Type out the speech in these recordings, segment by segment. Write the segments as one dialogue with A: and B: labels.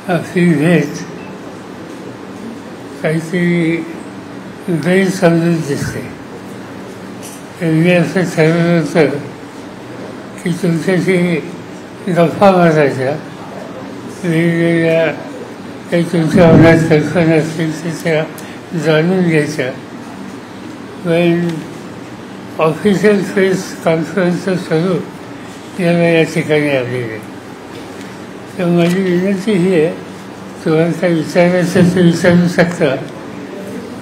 A: अफिवेत काहीतरी गैरसमजूत दिसते. मी असं ठरवलं होतं की तुमच्याशी गप्पा मारायच्या, वेगवेगळ्या काही तुमच्या मनात कल्पना असतील त्या जाणून घ्यायच्या. पण ऑफिशियल प्रेस कॉन्फरन्सचं स्वरूप याला या ठिकाणी आलेलं आहे. तर माझी विनंती ही आहे, तुम्हाला काही विचारायचं ते विचारू शकता,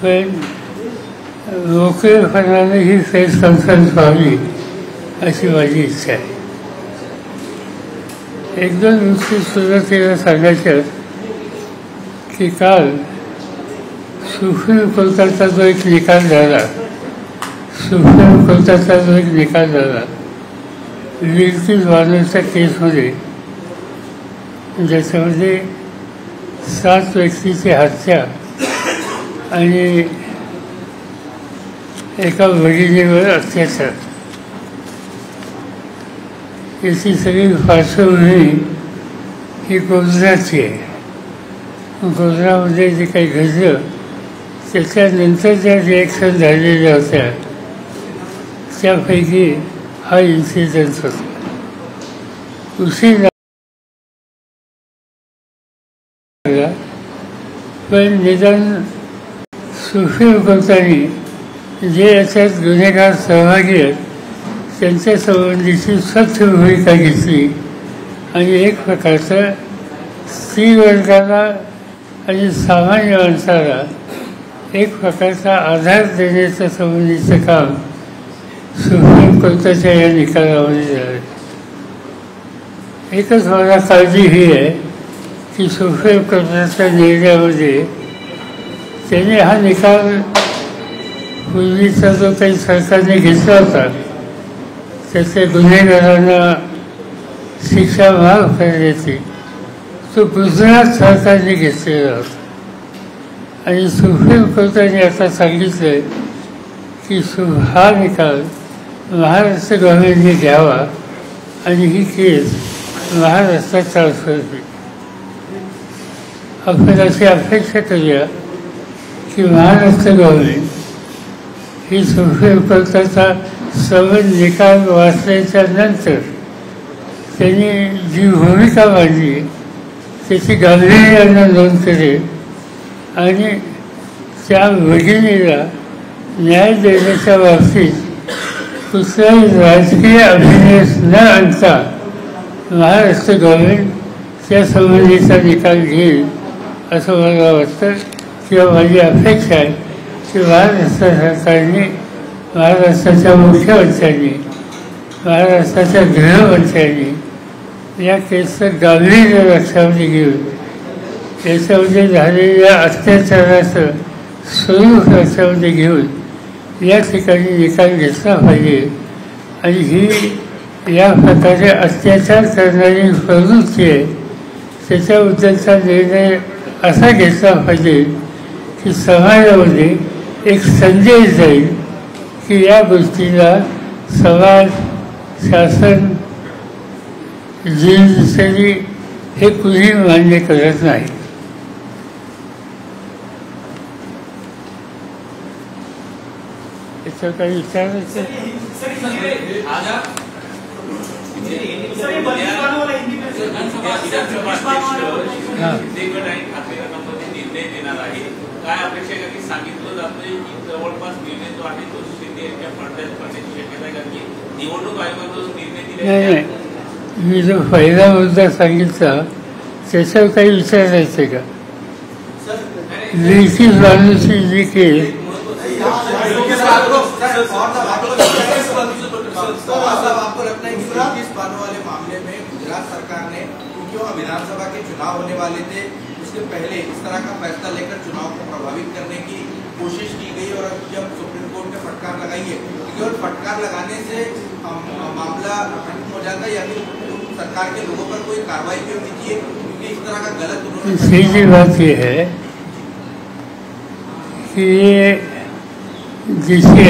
A: पण मोकळेपणाने ही प्रेस कॉन्फरन्स व्हावी अशी माझी इच्छा आहे. एक दोन गोष्टी सुरुवातीला सांगायच्या की काल सुप्रीम कोर्टाचा जो एक निकाल झाला, विक्टीम वार्नरच्या केसमध्ये, ज्याच्यामध्ये 7 व्यक्तीची हत्या आणि एका भगिनीवर अत्याचार, याची सगळी पार्श्वभूमी ही गोजराची आहे. गोजरामध्ये जे काही घडलं त्याच्यानंतर ज्या रिॲक्शन झालेल्या होत्या त्यापैकी हा इन्सिडेंट होता. उशीर पण निदान सुप्रीम कोर्टाने जे याच्यात गुन्हेगार सहभागी आहेत त्यांच्या संबंधीची स्वच्छ भूमिका घेतली आणि एक प्रकारचं स्त्री वर्गाला आणि सामान्य माणसाला एक प्रकारचा आधार देण्याच्या संबंधीचं काम सुप्रीम कोर्टाच्या या निकालामध्ये झालं. एकच मला काळजी ही आहे की सुप्रीम कोर्टाच्या निर्णयामध्ये त्याने हा निकाल पूर्वीचा जो काही सरकारने घेतला होता त्याच्या गुन्हेगारांना शिक्षा माफ करण्याची, तो गुजरात सरकारने घेतलेला होता. आणि सुप्रीम कोर्टाने आता सांगितलं की हा निकाल महाराष्ट्र गव्हर्नमेंटने घ्यावा आणि ही केस महाराष्ट्रात ट्रान्सफर केली. आपण अशी अपेक्षा करूया की महाराष्ट्र गव्हर्नमेंट ही सुप्रीम कोर्टाचा सबंध निकाल वाचल्याच्या नंतर त्यांनी जी भूमिका मांडली त्याची गांभीर्यानं नोंद करेल आणि त्या भगिनीला न्याय देण्याच्या बाबतीत कुठलाही राजकीय अभिनय न आणता महाराष्ट्र गव्हर्नमेंट त्या संबंधीचा निकाल घेईल असं मला वाटतं. किंवा माझी अपेक्षा आहे की महाराष्ट्र सरकारने, महाराष्ट्राच्या मुख्यमंत्र्यांनी, महाराष्ट्राच्या गृहमंत्र्यांनी या केसचं गांभीर्य लक्षामध्ये घेऊन याच्यामध्ये झालेल्या अत्याचाराचं स्वरूप लक्षामध्ये घेऊन या ठिकाणी निकाल घेतला पाहिजे. आणि ही या प्रकारे अत्याचार करणारी प्रवृत्ती आहे त्याच्याबद्दलचा निर्णय असा घेतला पाहिजे की समाजामध्ये एक संदेश जाईल की या गोष्टीला समाज, शासन, जुडिशरी हे कुणी मान्य करत नाही. याच्यावर काही विचारायचं?
B: काय अपेक्षा आहे की सांगितलं जातं की जवळपास निर्णय जो आहे तो शिंदे यांच्या पडद्यात पडण्याची शक्यता आहे, कारण की निवडणूक आयोगाचा निर्णय दिला.
A: मी जो पहिला मुद्दा सांगितला त्याच्यावर काही विचारायचं का? विक्टीम वार्नरची जी केस
C: विधानसभा के चुनाव होने वाले थे, उसके पहले इस तरह का फैसला लेकर चुनाव को प्रभावित करने की कोशिश की गई और जब सुप्रीम कोर्ट ने फटकार लगाई है, केवल फटकार लगाने से मामला खत्म हो जाता है या फिर सरकार के लोगों पर कोई कार्रवाई भी होनी चाहिए, क्योंकि इस तरह का गलत उन्होंने.
A: सीधी बात यह है कि ये जिससे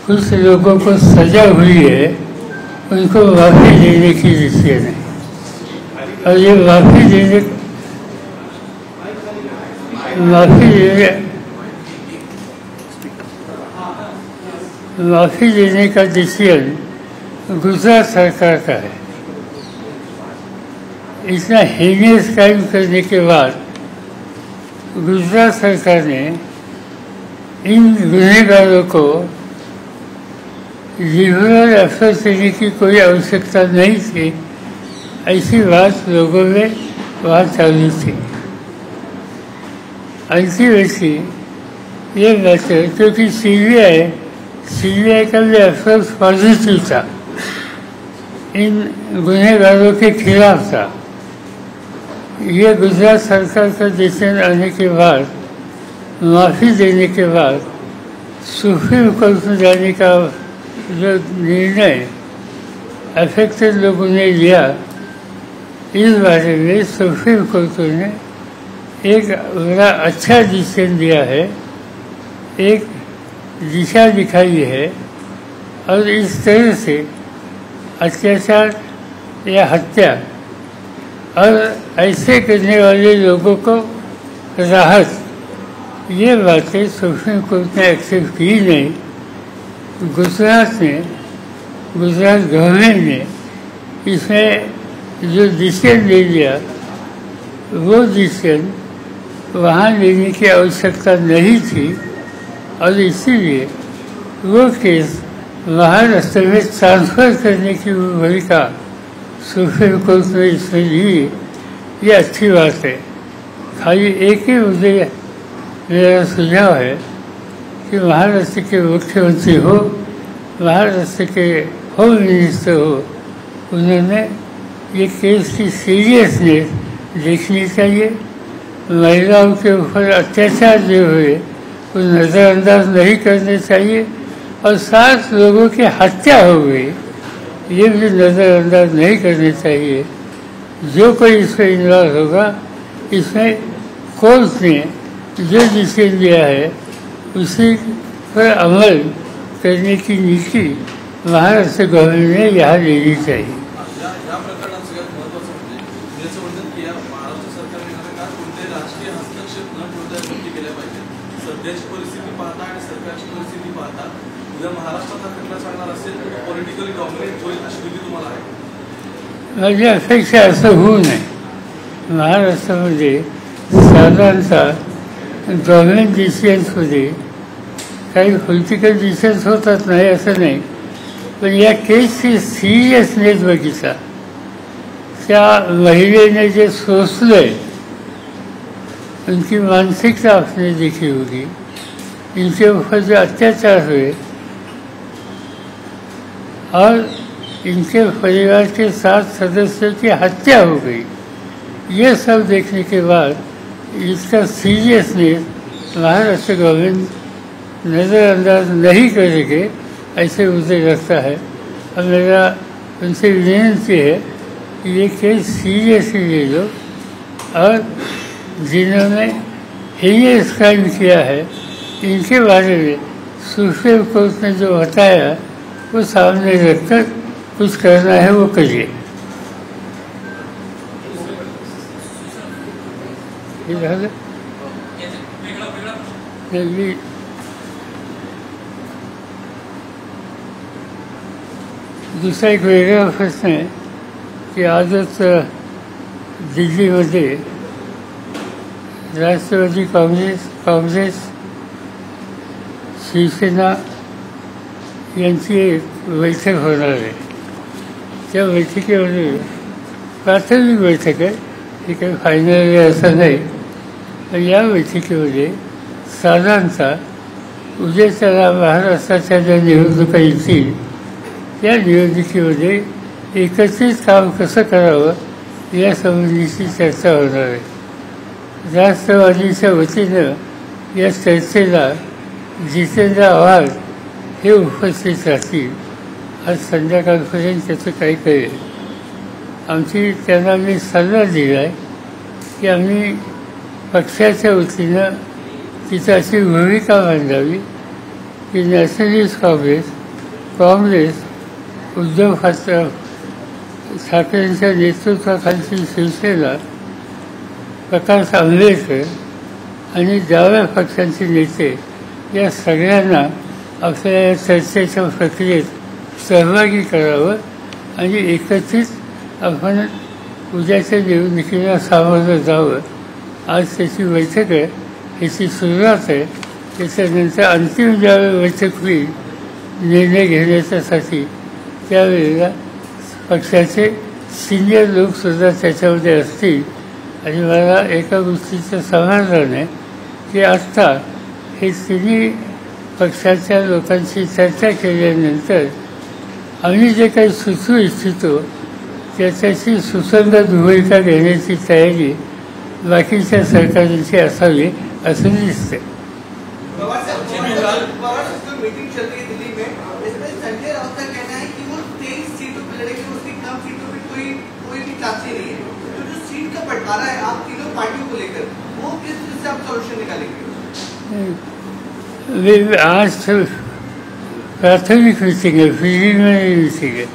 A: कुछ लोगों को सजा हुई है उनको माफी देने की डिसीजन है. और ये माफ़ी देने का डिसीजन गुजरात सरकार का है। इतना हीनियस क्राइम करने के बाद गुजरात सरकार ने इन गुनहगारों को लिबरल अफसर देने की कोई आवश्यकता नहीं थी, ऐसी बात लोगों में वहाँ चालू थी। ऐसी वैसी ये बात है क्योंकि सीबीआई का भी अफसर पॉजिटिव था, इन गुनहगारों के खिलाफ था। ये गुजरात सरकार का डिसीजन आने के बाद, माफ़ी देने के बाद सुप्रीम कोर्ट में जाने का जो निर्णय अफेक्टेड लोगों ने लिया, इस बारे में सुप्रीम कोर्ट ने एक बड़ा अच्छा डिसीजन दिया है, एक दिशा दिखाई है। और इस तरह से अत्याचार या हत्या और ऐसे करने वाले लोगों को राहत, ये बातें सुप्रीम कोर्ट ने एक्सेप्ट की नहीं। गुजरात गवर्नमेंट ने इसमें जो डिसीजन ले लिया, वो डिसीजन वहाँ लेने की आवश्यकता नहीं थी और इसीलिए वो केस महाराष्ट्र में ट्रांसफ़र करने की भूमिका सुप्रीम कोर्ट ने इसमें ली। ये अच्छी बात है। खाली एक ही मुझे मेरा सुझाव है कि महाराष्ट्र के मुख्यमंत्री हो, महाराष्ट्र के होम मिनिस्टर हो, उन्होंने ये केस की सीरियसनेस देखनी चाहिए। महिलाओं के ऊपर अत्याचार जो हुए वो नज़रअंदाज नहीं करने चाहिए और 7 लोगों की हत्या हो गई, ये भी नज़रअंदाज नहीं करने चाहिए। जो कोई इसमें इन्वॉल्व होगा, इसमें कोर्ट ने जो डिसीजन दिया है उसी पर अमल करने की नीति महाराष्ट्र गवर्नमेंट ने यहाँ लेनी चाहिए।
D: सध्याची परिस्थिती पाहता आणि सरकारची परिस्थिती पाहता उद्या महाराष्ट्रात हा खटला चालणार असेल तर पॉलिटिकली डॉमिनेट होईल अशी भीती तुम्हाला आहे?
A: माझी अपेक्षा असं होऊ नये। महाराष्ट्रामध्ये साधारणतः गव्हर्नमेंट डिसिजन्समध्ये काही पॉलिटिकल डिसिजन्स होतात, नाही असं नाही, पण या केसची सिरियसनेस बघितला, त्या महिलेने जे सोचलंय उनकी मानसिकता आपने देखी होगी, इनके ऊपर जो अत्याचार हुए और इनके परिवार के 7 सदस्यों की हत्या हो गई, ये सब देखने के बाद इसका सीरियसनेस महाराष्ट्र गवर्नमेंट नज़रअंदाज नहीं करेंगे ऐसे मुझे लगता है। और मेरा उनसे विनती है कि ये केस सीरियसली ले लो और जिन्होंने हीनियस क्राइम किया है इनके बारे में सुप्रीम कोर्ट ने जो बताया वो सामने रखकर कुछ करना है वो करिए। दूसरा एक वेगळा प्रश्न आहे की आजच दिल्लीमध्ये राष्ट्रवादी काँग्रेस शिवसेना यांची एक बैठक होणार आहे। त्या बैठकीमध्ये प्राथमिक बैठक आहे, ही काही फायनल आहे असं नाही, पण या बैठकीमध्ये साधारणतः उद्याच्या महाराष्ट्राच्या ज्या निवडणुका येतील या निवडणुकीमध्ये एकत्रित काम कसं करावं यासंबंधीची चर्चा होणार आहे। राष्ट्रवादीच्या वतीनं या चर्चेला जितेंद्र आव्हाड हे उपस्थित राहतील। आज संध्याकाळपर्यंत त्याचं काही कळेल। आमची त्यांना मी सल्ला दिला आहे की आम्ही पक्षाच्या वतीनं तिथं अशी भूमिका मांडावी की नॅशनलिस्ट काँग्रेस उद्धव ठाकरेंच्या नेतृत्वाखालची शिवसेना, प्रकाश आंबेडकर आणि डाव्या पक्षांचे नेते या सगळ्यांना आपल्या या चर्चेच्या प्रक्रियेत सहभागी करावं आणि एकत्रित आपण उद्याच्या निवडणुकीला सामोरं जावं. आज त्याची बैठक आहे, याची सुरुवात आहे. त्याच्यानंतर अंतिम ज्यावेळी बैठक होईल निर्णय घेण्याच्यासाठी त्यावेळेला पक्षाचे सिनियर लोकसुद्धा त्याच्यामध्ये असतील. आणि मला एका गोष्टीचं समाधान आहे की आत्ता हे तिन्ही पक्षाच्या लोकांशी चर्चा केल्यानंतर आम्ही जे काही सुचवू इच्छितो त्याच्याशी सुसंगत भूमिका घेण्याची तयारी बाकीच्या सरकारांची असावी असं दिसते.
E: मीटिंग चल रही है दिल्ली में, इसमें संजय राउत का कहना है कि वो 23 सीटों पर लड़ेंगे, उसकी कम सीटों पर कोई भी चांसी नहीं है. तो जो सीट का बंटवारा है आप तीनों पार्टियों को लेकर, वो किस तरह से आप सॉल्यूशन निकालेंगे?
A: आज प्राथमिक मीटिंग है, प्रीलिमिनरी मीटिंग है.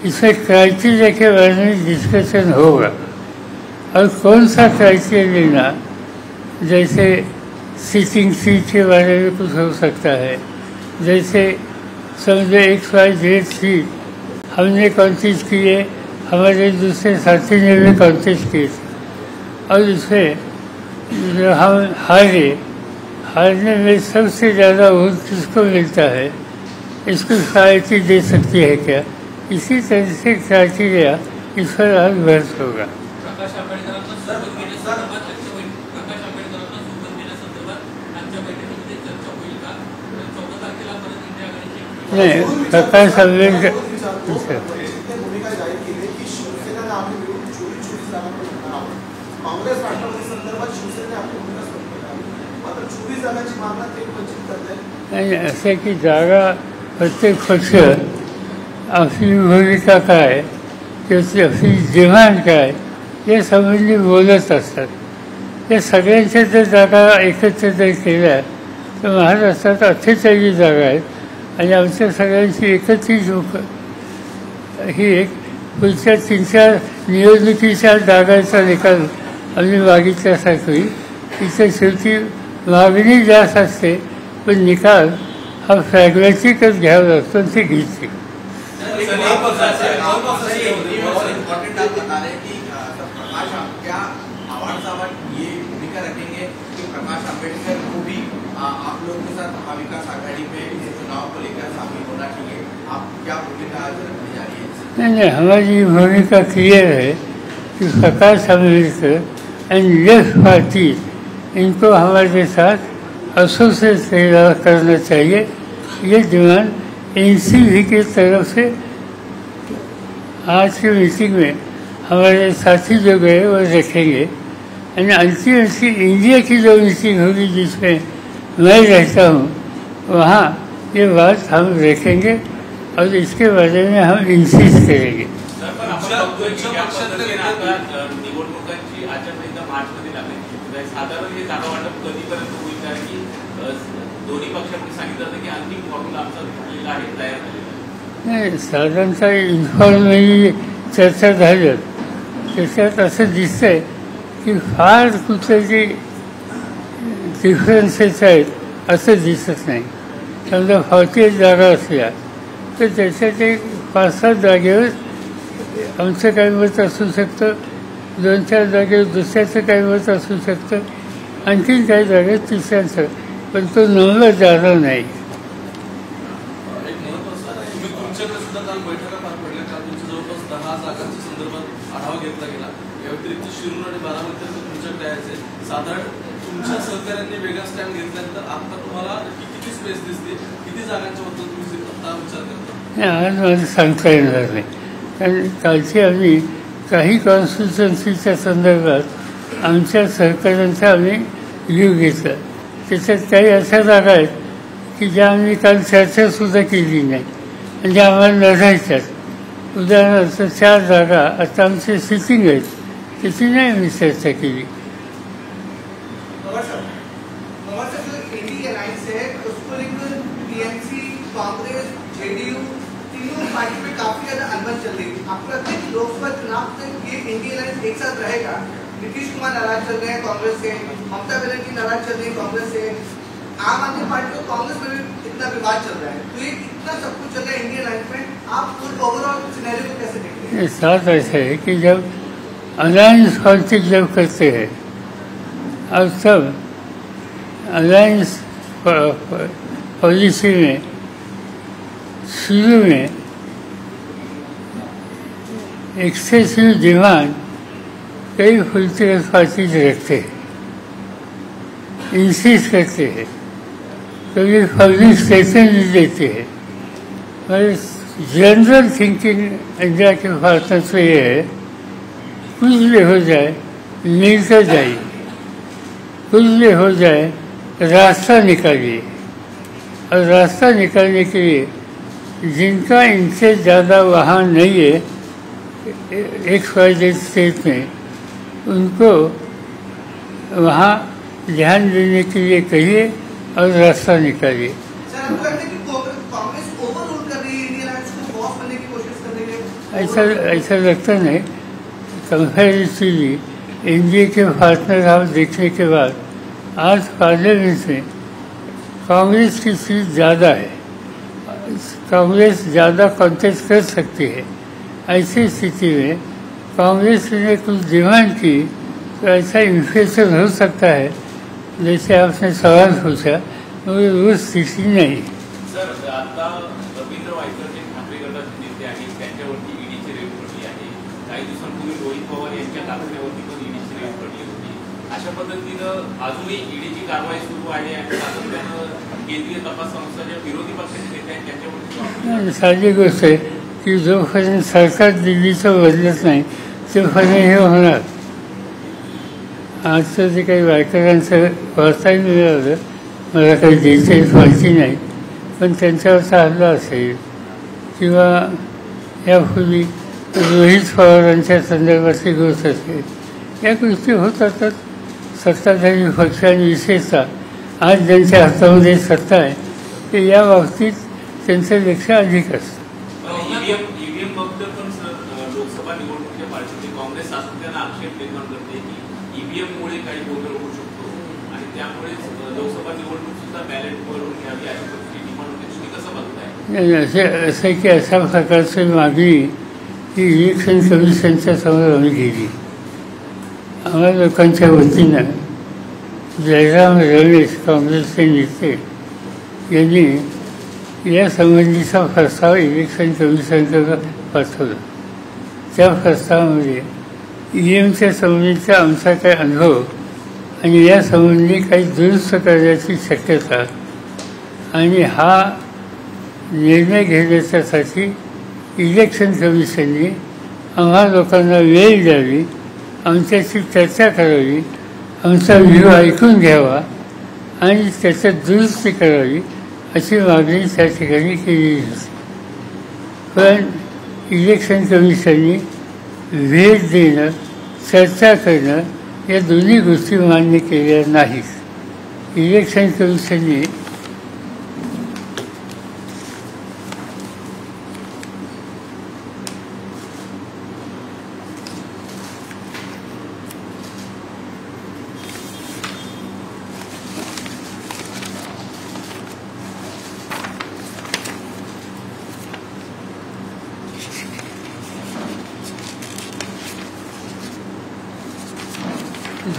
A: इसमें क्राइटेरिया के बारे में डिस्कशन होगा और कौन सा क्राइटेरिया लेना, जैसे सीटिंग सीट के बारे में कुछ हो सकता है. जैसे समझो XYZ सीट हमने कॉन्टेस्ट किए, हमारे दूसरे साथी ने भी कॉन्टेस्ट किए थे और इसमें जो हम हारने में सबसे ज़्यादा वोट किसको मिलता है, इसको क्राइटेरिया दे सकती है क्या. इसी तरह से क्राइटेरिया इस पर आज बहस होगा. नहीं, प्रकाश आंबेडकर
F: भूमिका जाहीर केली की शिवसेनेने आपली विरोधी 24 जागांवर लढणार आहोत. काँग्रेस राष्ट्रवादी संदर्भात शिवसेनेने आपली भूमिका स्पष्ट केली, मात्र 24 जागांची मागणी ते वंचित करते.
A: नाही, असं की जागा प्रत्येक पक्ष आपली भूमिका काय, त्याची आपली डिमांड काय या संबंधी बोलत असतात. या सगळ्यांच्या जर जागा एकत्र जर केल्या तर महाराष्ट्रात 48 जागा आहेत आणि आमच्या सगळ्यांची एकत्रित ही एक पुढच्या 3-4 निवडणुकीच्या जागांचा निकाल आम्ही मागितल्यासारखी. इथं शेवटी मागणी जास्त असते पण निकाल हा फ्रॅग्मॅटिकच घ्यावा लागतो ते घेते.
C: इम्पोर्टेंट आप बता रहे कि प्रकाश क्या आवाज ये भूमिका रखेंगे कि प्रकाश आंबेडकर को भी आप लोगों के साथ महाविकास आघाड़ी में चुनाव को लेकर शामिल होना चाहिए. आप क्या भूमिका आज रखने जा रही है?
A: नहीं, हमारी भूमिका क्लियर है कि Prakash Ambedkar end left party इनको हमारे साथ एसोसिएट करना चाहिए. ये डिमांड NCV की तरफ से आज की मीटिंग में हमारे साथी जो गए वो रखेंगे. और अंतिम इंडिया की जो मीटिंग होगी जिसमें मैं रहता हूँ वहाँ ये बात हम रखेंगे और इसके बारे में हम इंसिस्ट करेंगे.
B: निवडणुकांची आचारसंहिता मार्चमध्ये लागली, साधारण हे जागा वाटप कधीपर्यंत होईल? कारण की दोन्ही पक्षांनी सांगितलं होतं की अंतिम फॉर्म्युला आमचा झालेला आहे, तयार झालेला आहे.
A: नाही, साधारणतः इन्फॉर्मली चर्चा झाल्या त्याच्यात असं दिसतंय की फार कुठले डिफरन्सेस आहेत असं दिसत नाही. समजा 48 जागा असल्या तर त्याच्यात एक 5-7 जागेवर आमचं काही मत असू शकतं, 2-4 जागेवर दुसऱ्याचं काही मत असू शकतं, आणखीन काही जागेत तिसऱ्यांचं, पण तो नंबर जाणार नाही.
D: तुमच्याकडे सुद्धा काल बैठका पार पडल्या, काल तुमच्या जवळपास 10 जागांच्या संदर्भात आढावा घेतला गेला. या व्यतिरिक्त शिरूर आणि बारामती तुमच्याकडे यायचे. साधारण तुमच्या सहकार्यांनी वेगळा स्टँड घेतल्यानंतर आता तुम्हाला किती स्पेस दिसते, किती जागांच्या बद्दल तुम्ही आता विचार करता?
A: आज मला सांगता येणार नाही, कारण कालची आम्ही काही कॉन्स्टिट्युन्सीच्या संदर्भात आमच्या सहकार्यांचा आम्ही व्ह्यू घेतला. त्याच्यात काही अशा जागा आहेत की ज्या आम्ही काल चर्चासुद्धा केली नाही आणि ज्या आम्हाला लढायच्यात. उदाहरणार्थ 4 जागा आता आमचे सिटिंग आहेत, त्याची नाही आम्ही चर्चा केली.
E: कांग्रेस, JDU तीनों पार्टी में काफी ज्यादा अनबन चल रही थी। आपको लगता है कि लोकसभा चुनाव तक ये इंडिया अलायंस एक साथ रहेगा? नीतीश कुमार नाराज चल रहे हैं कांग्रेस से, ममता बनर्जी नाराज चल रही है कांग्रेस से, आम आदमी पार्टी और कांग्रेस में भी इतना विवाद चल रहा है, तो ये इतना सब कुछ चल रहा है इंडिया अलायंस में, आप उस ओवरऑल सिनेरियो को कैसे देखते हैं?
A: साथ ऐसा है कि जब अलायंस पॉलिटिक्स जब करते हैं और सब अलायंस पॉलिसी में शुरू में एक्सेसिव डिमांड कई पॉलिटिकल पार्टीज रखते हैं, इंसिस्ट करते हैं, कभी पब्लिक स्टेटमेंट भी देते हैं। और जनरल थिंकिंग इंडिया के पार्टनर से ये है कुछ भी हो जाए मिलकर जाइए, कुछ भी हो जाए रास्ता निकालिए, और रास्ता निकालने के लिए जिनका इनसे ज़्यादा वहाँ नहीं है XYZ स्टेट में, उनको वहाँ ध्यान देने के लिए कहिए और रास्ता निकालिए।
E: सर, आपको लगता है कि कांग्रेस ओवररूल कर रही है इंडिया अलायंस को, बॉस बनने की कोशिश कर रही है?
A: ऐसा लगता नहीं। कंपैरेटिवली एनडीए के पार्टनर आप देखने के बाद आज पार्लियामेंट में कांग्रेस की सीट ज़्यादा है, कांग्रेस ज़्यादा कॉन्टेस्ट कर सकती है। ऐसी स्थिति में कांग्रेस ने कुछ डिमांड की तो ऐसा इन्फ्लेशन हो सकता है जैसे आपने सवाल पूछा, मगर वो स्थिति नहीं।
B: सर, आता रवींद्र वायकर जे ठाकरे गटाचे नेते आहेत त्यांच्यावरती ईडीची रेड पडली आहे. काही दिवसांपूर्वी रोहित पवार यांच्या कारखान्यावरती पण ईडीची रेड पडली होती. अशा पद्धतीनं अजूनही ईडीची कारवाई सुरू आहे आणि सातत्यानं केंद्रीय तपास संस्था ज्या विरोधी पक्षाचे नेते आहेत त्यांच्यावरती
A: साधी गोष्ट आहे की जोपर्यंत सरकार दिल्लीचं बदलत नाही तोपर्यंत हे होणार. आजचं जे काही वायकरांचं वार्ताही मिळालं, मला काही डिटेल्स माहिती नाही, पण त्यांच्यावरचा हल्ला असेल किंवा यापूर्वी रोहित पवारांच्या संदर्भातली गोष्ट असेल, या गोष्टी होत असतात. सत्ताधारी पक्षांनी विशेषतः आज ज्यांच्या हातामध्ये सत्ता आहे ते या बाबतीत त्यांचं लक्ष अधिक असतं.
B: ईव्हीएम बाबत पण लोकसभा निवडणुकीच्या पार्श्वभूमीवर काँग्रेस सातत्यानं आक्षेप निर्माण करते की ईव्हीएममुळे काही गोंधळ होऊ शकतो आणि त्यामुळे लोकसभा निवडणूक सुद्धा बॅलेट करून घ्यावी अशी पद्धतीची डिमांड होते. तुम्ही कसं बघताय?
A: असं की अशा प्रकारची मागणी ही इलेक्शन कमिशनच्या समोर आम्ही केली. आम्हा लोकांच्या वतीनं जयराम रमेश काँग्रेसचे नेते यांनी या संबंधीचा प्रस्ताव इलेक्शन कमिशनकडे पाठवला. त्या प्रस्तावामध्ये ईव्हीएमच्या संबंधीचा आमचा काही अनुभव आणि या संबंधी काही दुरुस्त करण्याची शक्यता आणि हा निर्णय घेण्याच्यासाठी इलेक्शन कमिशनने आम्हा लोकांना वेळ द्यावी, आमच्याशी चर्चा करावी, आमचा व्ह्यू ऐकून घ्यावा आणि त्याच्यात दुरुस्ती करावी अशी मागणी त्या ठिकाणी केली होती. पण इलेक्शन कमिशनने वेळ देणं, चर्चा करणं या दोन्ही गोष्टी मान्य केल्या नाहीत. इलेक्शन कमिशनने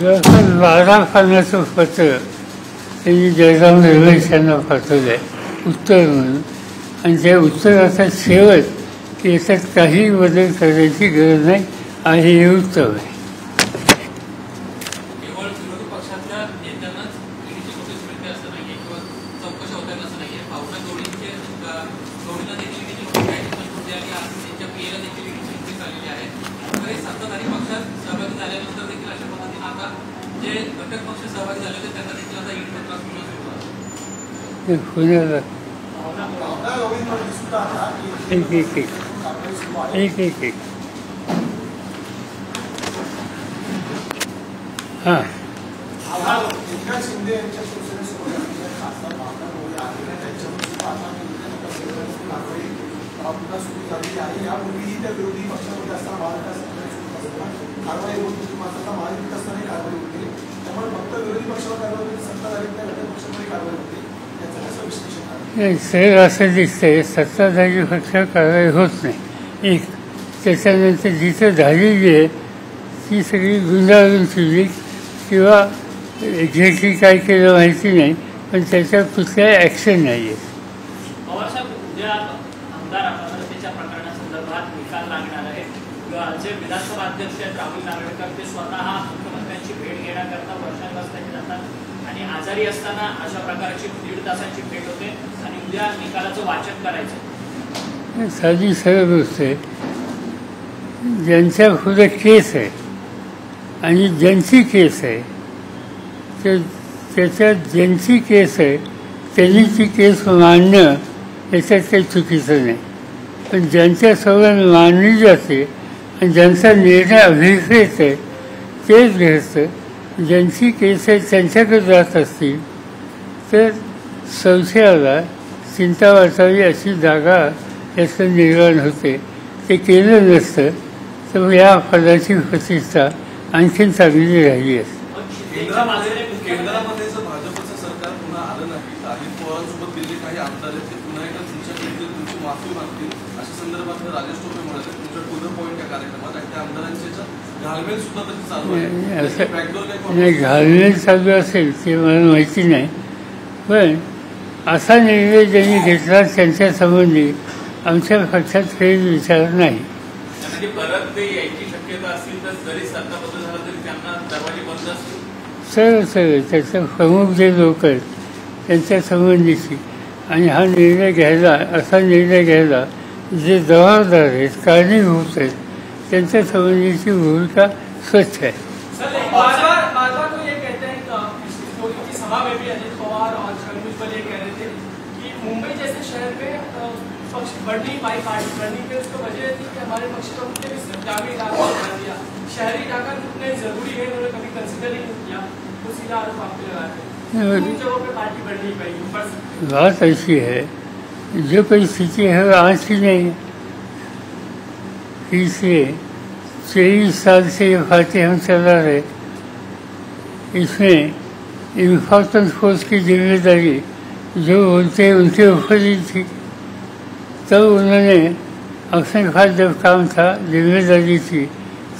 A: जवळपास 12 पानाचं पत्र त्यांनी जयराम रमेश यांना पाठवलं आहे उत्तर म्हणून, आणि त्या उत्तराचा शेवट याच्यात काही बदल करण्याची गरज नाही आणि हे उत्तर आहे.
B: केवळ विरोधी पक्षातल्या नेत्यांनाच ईडीची नोटीस मिळते असं नाहीये किंवा चौकशा होत आहेत असं नाहीये. भावना गवळींना देखील ईडीची नोटीस काही दिवसांपूर्वी आली आणि त्यांच्या पीएला देखील ईडीची नोटीस आलेली आहे. तर हे सत्ताधारी पक्षात सहभागी झाल्यानंतर देखील अशा पद्धतीने आता जे घटक पक्ष सहभागी झाले होते त्यांना देखील आता ईडीचा त्रास मिळू शकतो.
A: पुण्याला
F: भावना गवळींमध्ये सुद्धा आता
A: एक एक एक एक एक एक हां
F: एकनाथ शिंदे यांच्या शिवसेनेसोबत खासदार भावना गवळी आलेल्या त्यांच्यावर सुद्धा आता कारवाई पुन्हा सुरू झालेली आहे. यापूर्वीही त्या विरोधी पक्षामध्ये असताना महाराष्ट्रात कारवाई होत होती, मात्र आता महायुतीत असतानाही कारवाई होती. त्यामुळे फक्त विरोधी पक्षावर कारवाई होती, सत्ताधारी त्या घटक पक्षामध्ये कारवाई होती. याचं कसं विश्लेषण आहे?
A: सर असं दिसतंय सत्ताधारी पक्षावर कारवाई होत नाही. एक त्याच्यानंतर जिथं झालेली आहे ती सगळी गुंडाळून किंवा एक्झॅक्टली काय केलं माहिती नाही, पण त्याच्यावर कुठल्याही ॲक्शन नाही आहे.
G: पवारसाहेब, उद्या आमदार अपात्रतेच्या प्रकरणासंदर्भात निकाल लागणार आहे. जे विधानसभा अध्यक्ष आहेत राहुल नार्वेकर ते स्वतः मुख्यमंत्र्यांची भेट घेण्याकरता वर्षांपासून जातात आणि आजारी असताना अशा प्रकारची 1.5 तासाची भेट होते आणि उद्या निकालाचं वाचन करायचं.
A: साधी सरळ गोष्ट आहे. ज्यांच्या पुढे केस आहे आणि ज्यांची केस आहे त्याच्यात ज्यांची केस आहे त्यांनी ती केस मांडणं याच्यात काही चुकीचं नाही. पण ज्यांच्यासमोर मांडली जाते आणि ज्यांचा निर्णय अभिप्रेत आहे तेच घ्यायचं. ज्यांची केस आहे त्यांच्याकडे जात असतील तर संशयाला चिंता वाटावी अशी जागा याचं निर्माण होते. ते केलं नसतं तर या पदाची प्रतिष्ठा आणखीन चांगली राहिली असते.
D: केंद्रामध्ये जर भाजपचं सरकार पुन्हा आलं नाही तर अजित पवारांसोबत गेलेले काही आमदार आहेत ते पुन्हा एकदा तुमच्याकडे तुमची माफी मागतील अशा संदर्भात राजेश टोपे म्हणाले तुमच्या टू द पॉईंट या कार्यक्रमात आणि त्या आमदारांच्या घालमेल सुद्धा तशी चालू आहे.
A: असं घालमेल चालू असेल ते मला माहिती नाही, पण असा निर्णय ज्यांनी घेतला त्यांच्या संबंधी आमच्या पक्षात फेरविचार नाही.
B: परत ते यायची शक्यता असेल तर जरी सत्ता बदल झाला तरी त्यांना दरवाजे बंद असतील.
A: सरळ त्याचं प्रमुख जे लोक आहेत त्यांच्या संबंधीची आणि हा निर्णय घ्यायला असा निर्णय घ्यायला जे जबाबदार आहेत कारणीभूत आहेत त्यांच्या संबंधीची भूमिका स्वच्छ आहे.
H: सभा में भी अजित पवार और शर्मिल पर ये कह रहे थे कि मुंबई जैसे शहर में पक्ष बढ़ नहीं पाई, पार्टी बढ़ नहीं पाई. उसकी वजह थी कि हमारे पक्ष का मुद्दे सिर्फ ग्रामीण इलाका में बना दिया. शहरी इलाका कितने जरूरी है उन्होंने कभी कंसिडर ही नहीं किया. तो सीधा आरोप आप पे लगाते हैं उन जगहों पे पार्टी बढ़ नहीं पाई.
A: बात ऐसी है जो परिस्थिति है आज की नहीं, इसलिए 23 साल से ये पार्टी हम चला रहे. इसमें इन्फॉर्मेशन फोर्स की जिम्मेदारी जो बोलते हैं उनके ऊपर ही थी. तब उन्होंने अपने पास जब काम था जिम्मेदारी थी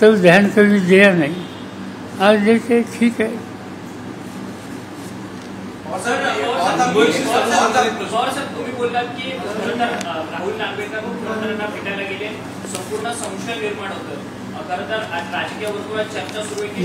A: तब ध्यान कभी दिया नहीं. आज देखे ठीक है.
G: तुम्ही बोललात की राहुल नार्वेकर मुख्यमंत्र्यांना भेटायला गेले, संपूर्ण संशय निर्माण होतं. खरं तर राजकीय वर्तुळात चर्चा सुरू आहे की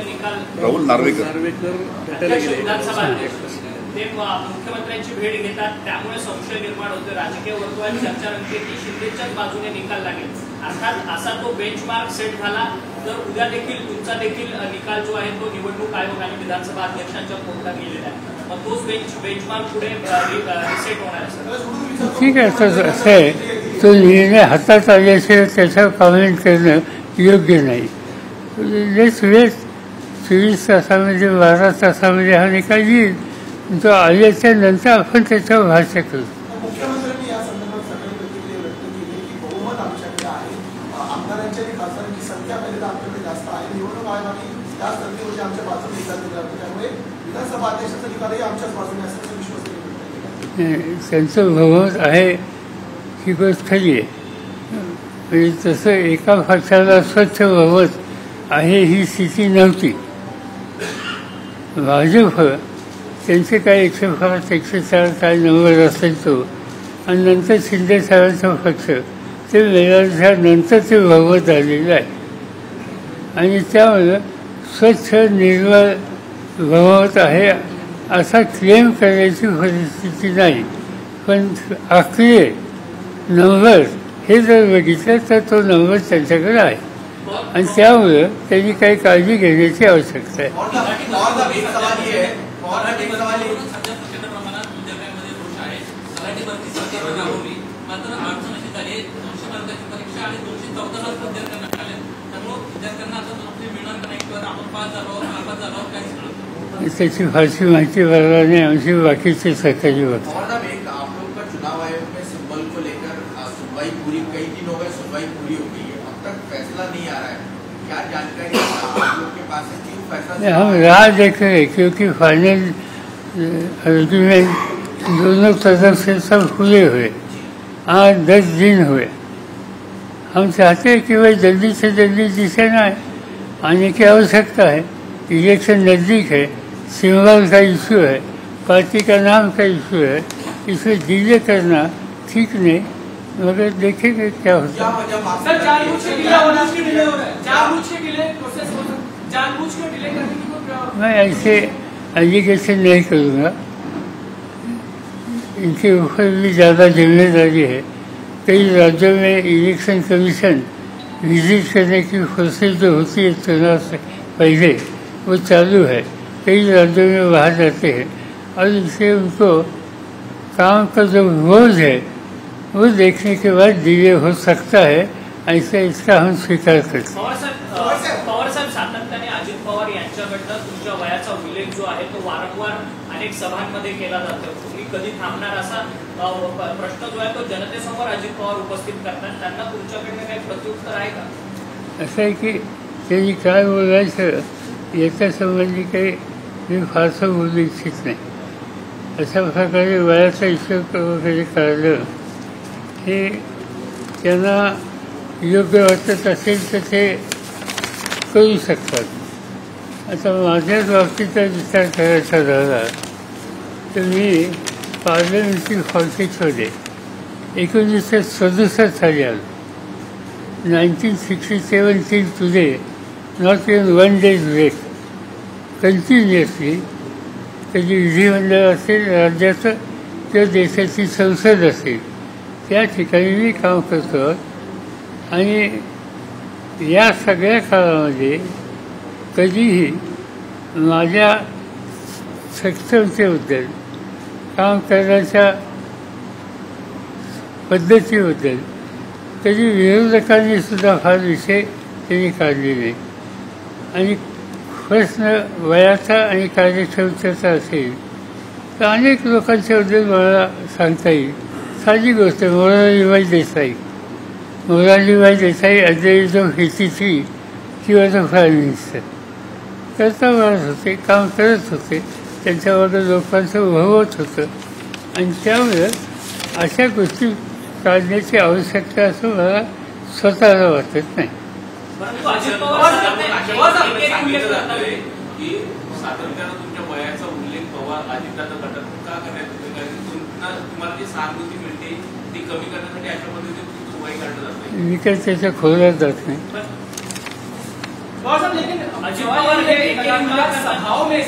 G: निकाल
I: राहुल नार्वेकर
G: विधानसभा अध्यक्ष ते मुख्यमंत्र्यांची भेट घेतात त्यामुळे संशय निर्माण होतो. राजकीय वर्तुळात चर्चा रंगते की शिंदेच्याच बाजूने निकाल लागेल. अर्थात असा तो बेंचमार्क सेट झाला तर उद्या देखील तुमचा देखील निकाल जो आहे तो निवडणूक आयोग आणि विधानसभा अध्यक्षांच्या कोर्टात गेलेला आहे. मग तोच बेंचमार्क पुढे रिसेट होणार आहे.
A: ठीक आहे. असं आहे तो निर्णय हातात आल्याशिवाय त्याच्यावर कमेंट करणं योग्य नाही. Let's weight. 24 तासामध्ये 12 तासामध्ये हा निकाल येईल. तो आल्याच्या नंतर आपण त्याच्यावर भाष्य करू.
F: मुख्यमंत्र्यांनी या संदर्भात सकाळी प्रतिक्रिया व्यक्त केली की बहुमत आमच्याकडे आहे. आमदारांची आणि खासदारांची संख्या पहिले तर आमच्याकडे जास्त आहे. निवडणूक आयोगाने त्या संख्येमध्ये आमच्या बाजूने निकाल दिला होता. त्यामुळे विधानसभा अध्यक्षाचा निकालही आमच्याच बाजूने असल्याचा विश्वास केला.
A: त्यांचं बहुमत आहे ही गोष्ट खरी आहे. म्हणजे तसं एका पक्षाला स्वच्छ बहुमत आहे ही स्थिती नव्हती. भाजप त्यांचे काय 105 104 काय नंबर असेल तो आणि नंतर शिंदे साहेबांचा पक्ष ते मिळाल्यानंतर ते बहुमत आलेलं आहे आणि त्यामुळे स्वच्छ निर्मळ बहुमत आहे असा क्लेम करण्याची परिस्थिती नाही. पण आकडे नंबर हे जर बघितलं तर तो नंबर त्यांच्याकडे आहे आणि त्यामुळं त्यांनी काही काळजी घेण्याची आवश्यकता आहे. त्याची फारशी माहिती बरोबर नाही. आमची बाकीचे सहकारी बघतात.
C: चुनाव आयोग में सिंबल को लेकर कासिम जी फैसला
A: हम राह देख रहे हैं, क्योंकि फाइनल आर्ग्यूमेंट दोनों तरफ से सब खुले हुए, 8-10 दिन हुए। हम चाहते हैं कि वह जल्दी से जल्दी डिसीजन आने की आवश्यकता है। इलेक्शन नज़दीक है, सिंबल का इशू है, पार्टी का नाम का इशू है, इसे डिले करना ठीक नहीं, मगर देखेंगे क्या होता है।
H: सर जानबूझ के डिले हो रहा है, जानबूझ के डिले प्रोसेस हो रहा है, जानबूझ के डिले करने की कोई
A: मैं ऐसे एलिगेशन नहीं करूँगा, इनके ऊपर भी ज़्यादा जिम्मेदारी है। कई राज्यों में इलेक्शन कमीशन विजिट करने की कोशिश जो होती है चुनाव से पहले, वो चालू है। कई राज्यों में बाहर जाते हैं और इससे उनको काम का जो बोझ है वो देखने के बाद डिले हो सकता है, ऐसा इसका हम स्वीकार करते हैं।
G: पवार साहेब सातत्याने अजित पवार यांच्याकडनं तुमच्या वयाचा उल्लेख जो आहे तो वारंवार अनेक सभांमध्ये केला जातो। तुम्ही कधी थांबणार असा प्रश्न जो आहे तो जनतेसमोर अजित पवार उपस्थित करतात, त्यांना तुमच्याकडनं काही प्रत्युत्तर आहे का?
A: असं आहे की त्यांनी काय बोलायचं याच्या संबंधी काही मी फारसं बोलू इच्छित नाही। अशा प्रकारे वयाचा हिशोब वगैरे काढलं हे त्यांना योग्य वाटत असेल तर ते करू शकतात। आता माझ्याच बाबतीचा विचार करायचा झाला तर मी पार्लमेंटरी पॉलिटिक्समध्ये 1967 साली आलो। 1967 till today, not even 1 day's break, continuously कधी विधिमंडळ असेल, राज्याचं किंवा देशाची संसद असेल, त्या ठिकाणी मी काम करतो। आणि या सगळ्या काळामध्ये कधीही माझ्या सक्षमतेबद्दल, काम करण्याच्या पद्धतीबद्दल कधी विरोधकांनी सुद्धा फार विषय त्यांनी काढले नाही। आणि प्रश्न वयाचा आणि कार्यक्षमतेचा असेल तर अनेक लोकांच्याबद्दल मला सांगता येईल। साधी गोष्ट आहे, Morarjibhai Desai at the age of 83 किंवा द प्राईम मिनिस्टर करता म्हणत होते, काम करत होते, त्यांच्यावर लोकांचं उभवत होतं। आणि त्यामुळे अशा गोष्टी काढण्याची आवश्यकता असं मला स्वतःला वाटत नाही।
B: परंतु अजित पवार सांगितलं जातंय की सातत्यानं तुमच्या वयाचा उल्लेख पवार अजितदादा गटात का करण्यात येतो, कारण तुम्हाला जी सहानुभूती मिळते ती कमी करण्यासाठी अशा पद्धतीने तुमचं वय काढलं जातं।
A: मी काही त्याच्या खोलात जात नाही।
H: लेकिन अजित पवार सभाओं में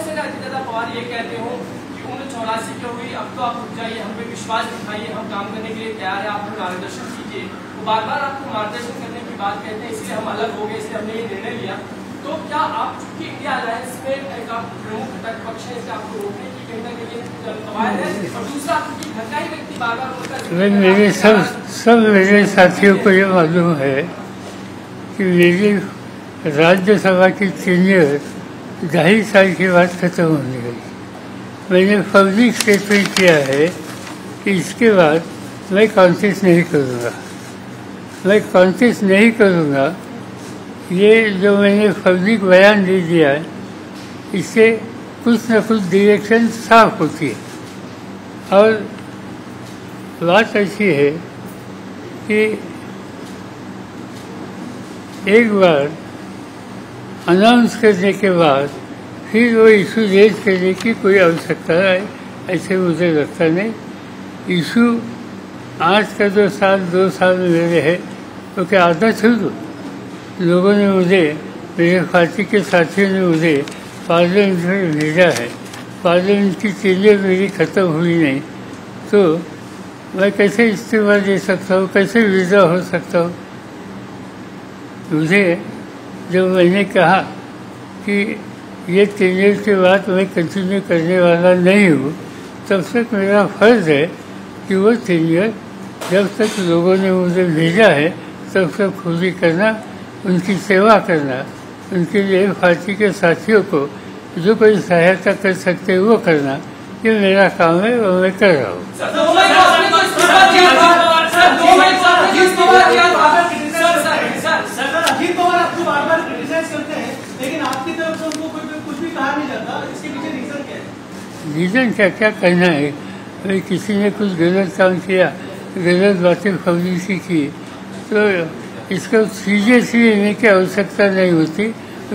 H: से अजितदादा पवार ये कहते हो कि उम्र 84 की हुई, अब तो आप रुक जाइए, हम पे विश्वास दिखाइए, हम काम करने के लिए तैयार है, आप मार्गदर्शन कीजिए। वो बार बार आपको मार्गदर्शन करने की बात कहते हैं, इसलिए हम अलग हो गए, इसलिए हमने ये निर्णय लिया। तो क्या आप चूंकि इंडिया अलायंस में एक आप प्रमुख घटक पक्ष है, इससे आपको रोकने की कहीं ना कहीं कवायद है, और दूसरा क्योंकि घर का ही व्यक्ति बार बार
A: मेरे सब मेरे साथियों को ये मालूम है कि मेरी राज्यसभा की टेन्योर 2.5 साल के बाद खत्म होने गई। मैंने पब्लिक स्टेटमेंट किया है कि इसके बाद मैं कॉन्टेस्ट नहीं करूँगा, मैं कॉन्टेस्ट नहीं करूँगा। ये जो मैंने पब्लिक बयान दे दिया है, इससे कुछ न कुछ डायरेक्शन साफ होती है। और बात ऐसी है कि एक बार अनाउंस करने के बाद फिर वो इशू रेज करने की कोई आवश्यकता है ऐसे मुझे लगता नहीं। इशू आज का जो 2 साल मेरे है तो क्या आदत हो तो लोगों ने मुझे, मेरे पार्टी के साथियों ने मुझे पार्लियामेंट में भेजा है। पार्लियामेंट की टेन्योर मेरी ख़त्म हुई नहीं तो मैं कैसे इस्तीफा दे सकता हूँ, कैसे विदा हो सकता हूँ। मुझे जब मैंने कहा कि ये टेन्योर के बाद मैं कंटिन्यू करने वाला नहीं हूँ, तब तक मेरा फ़र्ज़ है कि वो टेन्योर जब तक लोगों ने मुझे भेजा है तब तक पूरी करना, उनकी सेवा करना, उनके लिए पार्टी के साथियों को जो कोई सहायता कर सकते हैं वो करना, ये मेरा काम है और मैं कर रहा हूँ।
H: अजित पवार आपको बार बार क्रिटिसाइज करते हैं
A: रीज़न क्या कहना है। भाई किसी ने कुछ गलत काम किया, गलत बातें पब्लिसिटी की, तो इसको सीरियसली लेने की आवश्यकता नहीं होती,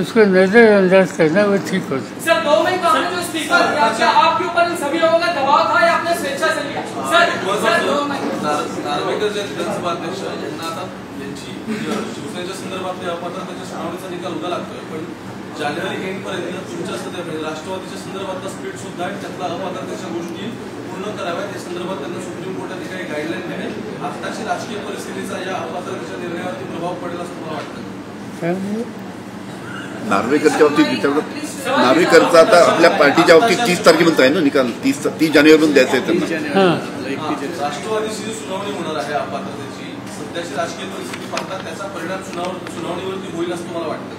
A: उसको नज़रअंदाज करना वो ठीक होता है।
H: सर 2 मई को आपने जो स्पीकर किया, क्या आपके ऊपर इन सभी लोगों का दबाव था या आपने स्वेच्छा से लिया? सर 2 मई
D: नार्वेकर जे विधानसभा अध्यक्ष यांना आता त्यांची शिवसेनेच्या संदर्भातल्या अपात्रतेच्या सुनावणीचा निकाल उद्या लागतोय, पण जानेवारी एंड पर्यंत तुमच्या सध्या राष्ट्रवादीच्या संदर्भातला स्पीड सुद्धा आहे, त्यातला अपात्रतेच्या गोष्टी पूर्ण कराव्यात या संदर्भात त्यांना सुप्रीम कोर्टाने काही गाईडलाईन दिले. आताची राजकीय परिस्थितीचा या अपात्रतेच्या निर्णयावरती प्रभाव पडेल असं मला वाटतं.
I: नार्वेकरच्या बाबतीत नार्वेकरचा आता आपल्या पार्टीच्या बाबतीत 30 तारखेपर्यंत आहे ना निकाल, 30 जानेवारीपर्यंत द्यायचा आहे त्यांना.
D: राष्ट्रवादीची जी सुनावणी होणार आहे अपात्रतेची, सध्याची राजकीय परिस्थिती पाहता त्याचा परिणाम सुनावणीवरती होईल असं मला वाटतं.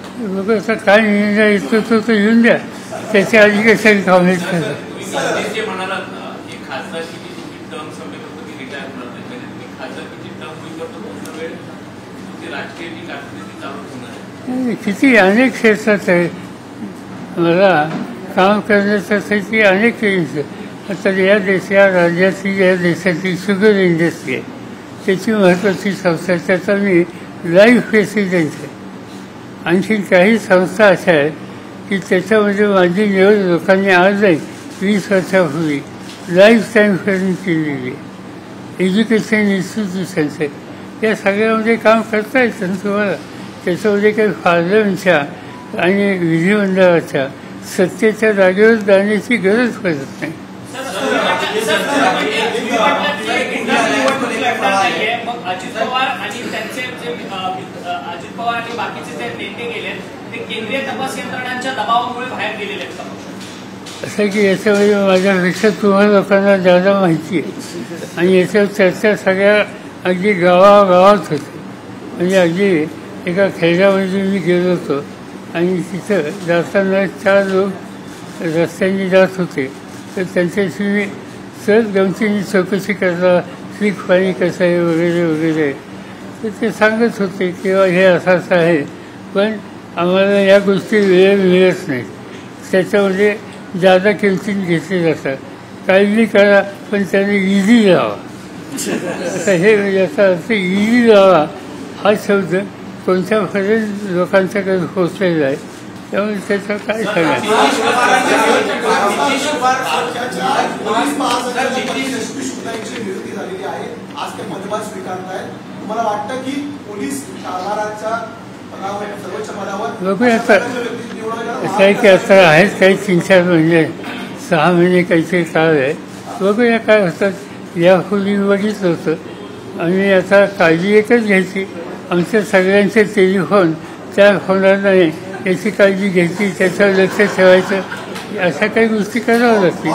A: आता काय निर्णय येतो तो येऊन द्या, त्याच्या आधी कशाला कॉमेंट करा.
B: जे म्हणालात ना की खासदारकीची तुमची टर्म संपली फक्त ती रिटायर होणार नाही, म्हणजे तुम्ही खासदारकीची टर्म होईपर्यंत पूर्ण वेळ तुमची राजकीय जी कारकिर्दी चालू होणार आहे.
A: किती अनेक क्षेत्रात आहे, मला काम करण्यासाठी अनेक आता या राज्याची या देशाची शुगर इंडस्ट्री आहे, त्याची महत्त्वाची संस्था आहे, त्याचा मी लाईफ प्रेसिडेंट आहे. आणखी काही संस्था अशा आहेत की त्याच्यामध्ये माझी निवड लोकांनी आज नाही 20 वर्षापूर्वी लाईफ टाईम ट्रेनिंग केलेली आहे. एज्युकेशन इन्स्टिट्यूशन्स आहेत, या सगळ्यामध्ये काम करता येतं ना तुम्हाला. त्याच्यामध्ये काही पार्लमेंटच्या आणि विधिमंडळाच्या सत्तेच्या जागेवर जाण्याची गरज पडत नाही.
G: मग अजित पवार आणि त्यांचे जे अजित पवार आणि बाकीचे जे नेते गेलेत ते केंद्रीय तपास यंत्रणांच्या दबावामुळे बाहेर गेलेले आहेत.
A: असं की याच्यामध्ये माझ्यापेक्षा तुम्हाला लोकांना जादा माहिती आहे, आणि याच्यावर चर्चा सगळ्या अगदी गावागावात होती. म्हणजे अगदी एका खेड्यामध्ये मी गेलो होतो आणि तिथं जाताना 4 लोक रस्त्याने जात होते, तर त्यांच्याशी मी सहज गमतीने चौकशी करता, पीक पाणी कसं आहे वगैरे वगैरे, तर ते सांगत होते किंवा हे असं आहे, पण आम्हाला या गोष्टी वेळ मिळत नाहीत, त्याच्यामध्ये जादा किमतीने घेतले जातात, काळजी करा पण त्याने इझी लावा. आता हे याचा अर्थ इझी लावा हा शब्द कोणत्यापर्यंत लोकांच्याकडे पोचलेला आहे, त्यामुळे त्याचं काय सांगा.
F: आज ते पदभार स्वीकारतायत, तुम्हाला वाटतं की पोलीस कारभाराच्या सर्वोच्च पदावर
A: बघूया. आता असं आहे की आता आहेत काही 3-4 महिने 6 महिने काहीतरी काळ आहे, बघूया काय होतं. यापूर्वी बघितलं होतं, आणि आता काळजी एकच घ्यायची, आमच्या सगळ्यांचे टेलिफोन त्या होणार नाही याची काळजी घ्यायची, त्याच्यावर लक्ष ठेवायचं, अशा काही गोष्टी कराव्या लागतील.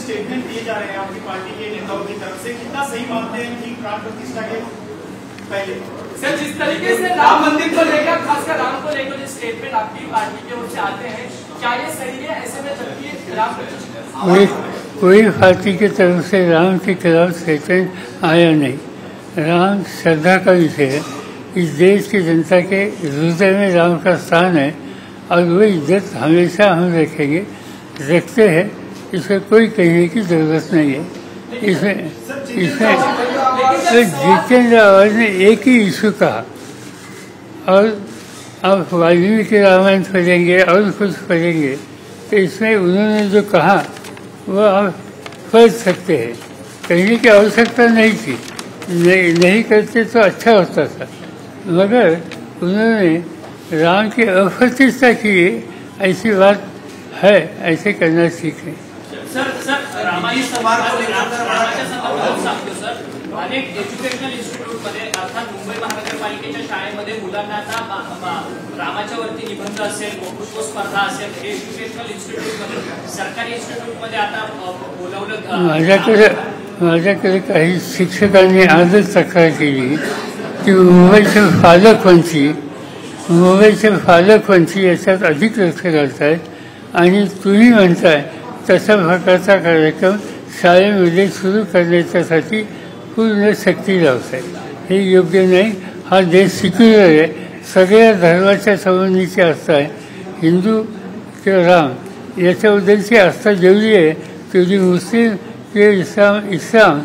J: स्टेटमेंट दिए जा रहे हैं आपकी पार्टी के नेताओं की तरफ से, कितना सही मानते हैं कि प्राण प्रतिष्ठा के पहले?
H: सर जिस तरीके से राम मंदिर को लेकर, खासकर राम को लेकर जो स्टेटमेंट आपकी पार्टी की ओर से आते हैं, क्या ये सही है? ऐसे में जबकि राम
A: कोई पार्टी की तरफ से राम के खिलाफ स्टेटमेंट आया नहीं. राम श्रद्धा का विषय है, इस देश की जनता के हृदय में राम का स्थान है, और वो इज्जत हमेशा हम रखेंगे, रखते हैं, इसमें कोई कहने की जरूरत नहीं है. इसमें जितेंद्र आवाज ने एक ही इशू कहा, और अब वाल्मीकि रामायण पढ़ेंगे और कुछ पढ़ेंगे, तो इसमें उन्होंने जो कहा वो आप पढ़ सकते हैं, कहने की आवश्यकता नहीं थी, नहीं करते तो अच्छा होता था, मगर उन्होंने राम की अप्रतिष्ठा की ऐसी बात है, ऐसे करना सीखें.
G: सर रामाच्या संदर्भात सांगतो सर, अनेक एज्युकेशनल इन्स्टिट्यूटमध्ये अर्थात मुंबई महानगरपालिकेच्या शाळेमध्ये मुलांना आता रामाच्या वरती निबंध असेल, वक्तृत्व स्पर्धा असेल, हे एज्युकेशनल इन्स्टिट्यूटमध्ये, सरकारी इन्स्टिट्यूटमध्ये आता बोलावलं.
A: माझ्याकडे काही शिक्षकांनी आजच तक्रार केली की मुंबईचे पालकमंत्री याच्यात अधिक लक्ष घालतायत, आणि तुम्ही म्हणताय तशा प्रकारचा कार्यक्रम शाळेमध्ये सुरू करण्याच्यासाठी पूर्ण सक्ती लावत आहे. हे योग्य नाही, हा देश सिक्युलर आहे, सगळ्या धर्माच्या संबंधीची आस्था आहे. हिंदू किंवा राम याच्याबद्दलची आस्था जेवढी आहे तेवढी मुस्लिम किंवा इस्लाम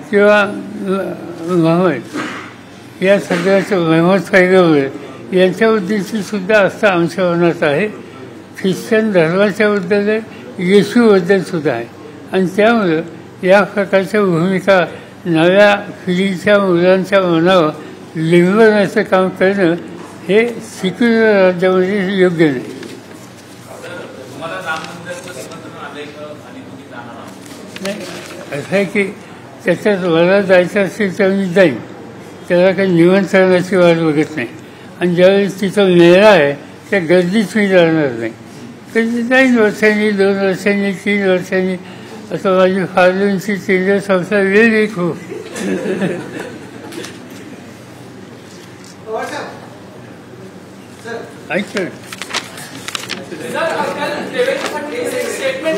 A: किंवा मोहम्मद या सगळ्याचं मोहम्मद पैगंबर यांच्याबद्दलची सुद्धा आस्था आमच्या मनात आहे. ख्रिश्चन धर्माच्याबद्दल आहे, येशूबद्दल सुद्धा आहे. आणि त्यामुळं या प्रकारच्या भूमिका नव्या पिढीच्या मुलांच्या मनावर लिंबवण्याचं काम करणं हे सिक्युलर राज्यामध्ये योग्य नाही.
B: तुम्हाला राम मंदिराचं निमंत्रण आलंय का आणि तुम्ही जाणार आहात?
A: नाही, असं आहे की त्याच्यात मला जायचं असेल तर मी जाईन, त्याला काही निमंत्रणाची वाट बघत नाही. आणि ज्यावेळेस तिथं मेळा आहे त्या गर्दीत मी जाणार नाही. कधी जाईन वर्षांनी, 2 वर्षांनी, 3 वर्षांनी. असं माझी फार्लूनची 3 संस्था वेळ एक हो. ऐकतो
I: एक मिनट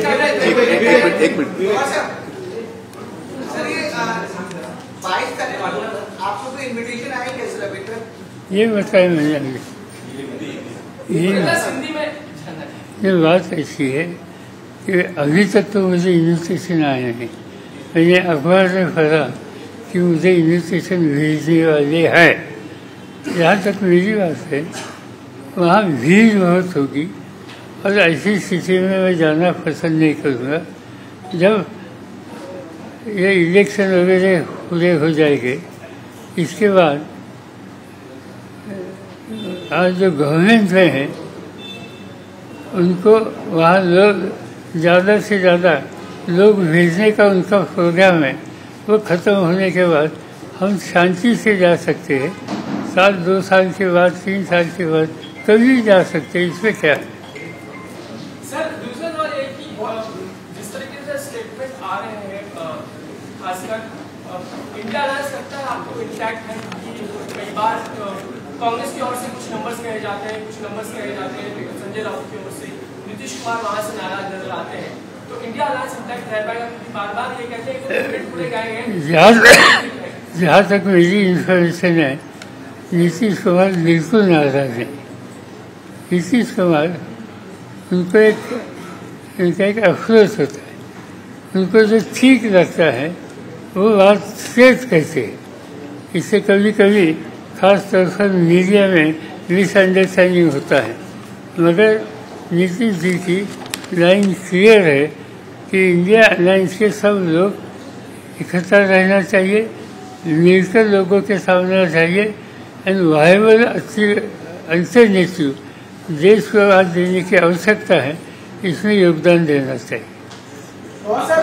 E: सर, ये 22 तारीख आपको कोई इन्विटेशन आया क्या सर अभी तक?
A: ये बताए मैंने. ये बात ऐसी है कि अभी तक तो मुझे इन्विटेशन आया नहीं. मैंने अखबार में पढ़ा कि मुझे इन्विटेशन भेजने वाले हैं. जहाँ तक मेरी बात है वहाँ भीड़ बहुत होगी और ऐसी स्थिति में मैं जाना पसंद नहीं करूँगा. जब ये इलेक्शन वगैरह पूरे हो जाएंगे इसके बाद आज जो गवर्नमेंट में है उनको वहाँ लोग ज़्यादा से ज़्यादा लोग भेजने का उनका प्रोग्राम है. वो ख़त्म होने के बाद हम शांति से जा सकते हैं. 2 साल के बाद, 3 साल के बाद कभी जा सकते हैं. इसमें क्या है?
H: सर, दूसरा सवाल ये कि जिस तरीके से स्टेटमेंट आ रहे हैं, खासकर इंडिया अलायंस करता है आपको इंटैक्ट है कि कई बार कांग्रेस की ओर से कुछ नंबर्स कहे जाते हैं, कुछ नंबर्स कहे जाते हैं संजय राउत की ओर से, नीतीश कुमार वहां से नाराज नजर आते हैं. तो इंडिया अलायंस इंटैक्ट रह पाएगा क्योंकि बार-बार ये कहते हैं कि पूरे गए हैं.
A: जहाँ तक मेरी इंफॉर्मेशन है नीतीश कुमार बिल्कुल नाराज है. नीतीश कुमार उनको उनका एक अफसोस होता है. उनको जो ठीक लगता है वो बात स्ट्रेट कहते हैं. इससे कभी कभी खास तौर पर मीडिया में मिसअंडरस्टैंडिंग होता है. मगर नीतीश जी की लाइन क्लियर है कि इंडिया अलायंस के सब लोग इकट्ठा रहना चाहिए, मिलकर लोगों के सामने चाहिए एंड वायबल अल्टरनेटिव देश को आज देने की आवश्यकता है. इसमें योगदान देना चाहिए.
F: और सर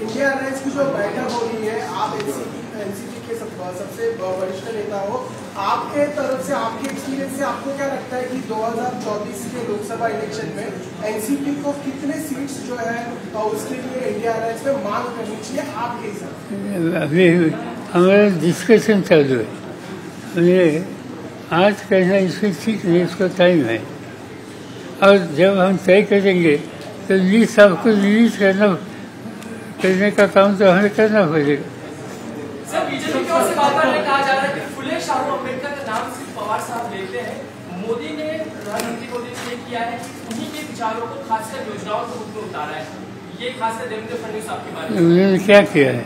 F: इंडिया अलायंस की जो बैठक हो रही है, आप एनसीपी के सबसे वरिष्ठ नेता हो, आपके तरफ से, आपके एक्सपीरियंस से आपको क्या लगता है कि 2024 के लोकसभा इलेक्शन में एनसीपी को कितने सीट्स जो है उसके लिए इंडिया अलायंस में मांग करनी चाहिए आपके हिसाब?
A: अभी हमारा डिस्कशन चालू है. आज कहना इसमें ठीक नहीं, इसका टाइम है. और जब हम तय करेंगे तो लिस्ट आपको रिलीज करने का काम तो हमें करना पड़ेगा.
H: सर, बीजेपी की ओर से बार-बार कहा जा रहा है कि फुले शाह अम्बेडकर का नाम सिर्फ पवार साहब लेते हैं. मोदी ने, प्रधानमंत्री मोदी ने ये किया है कि उन्हीं के विचारों को खासकर योजनाओं के रूप में उतारा है. ये खासकर देवेंद्र फडणवीस आपके बारे में
A: उन्होंने क्या किया है?